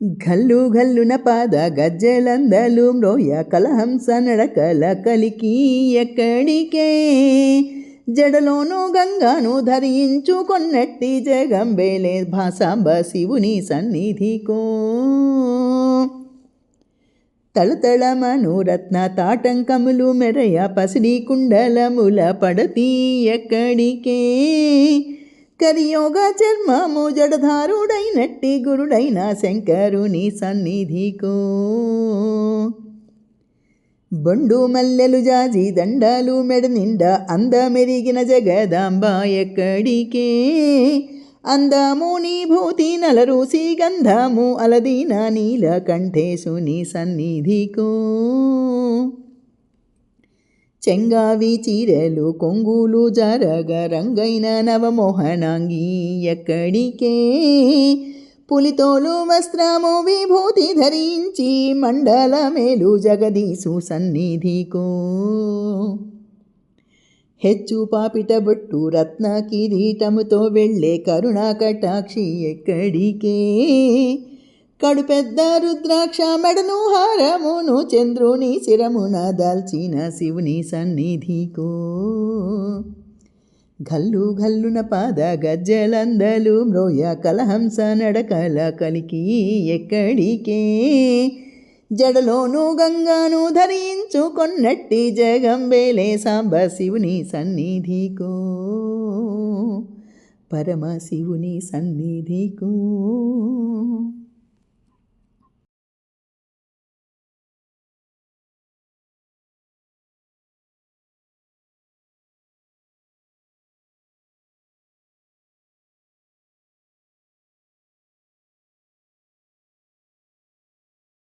ఘల్లు ఘల్లున పాద గజ్జెలందలు మ్రోయ కలహంస నడకల కలికి ఎక్కడికే జడలోను గంగాను ధరించుకొన్నట్టి జగంబేలే భాసాంబ శివుని సన్నిధికో తళతళమనురత్న తాటంకములు మెరయ పసిడి కుండలముల పడతి ఎక్కడికే కరియోగ చర్మము జడధారుడైనట్టి గురుడైన శంకరుని సన్నిధికో బొండు మల్లెలు జాజి దండాలు మెడ నిండా అందమెరిగిన జగదాంబ ఎక్కడికే అందము నీ భూతి నలరూసి గంధము అలదీన నీలకంఠేశుని సన్నిధికో చెంగావి చీరలు కొంగులు జరగ రంగైన నవమోహనాంగి ఎక్కడికే పులితోలు వస్త్రము విభూతి ధరించి మండల మేలు జగదీశు సన్నిధికో హెచ్చు పాపిట బొట్టు రత్న కిరీటముతో వెళ్ళే కరుణా కటాక్షి ఎక్కడికే కడు పెద్ద రుద్రాక్ష మెడను హారమును చంద్రుని శిరమున దాల్చిన శివుని సన్నిధికో ఘల్లు ఘల్లున పాద గజ్జలందలు మ్రోయ కలహంస నడకల కలికి ఎక్కడికే జడలోను గంగాను ధరించుకొన్నట్టి జగంబేలే సాంబ శివుని సన్నిధికో పరమశివుని సన్నిధికో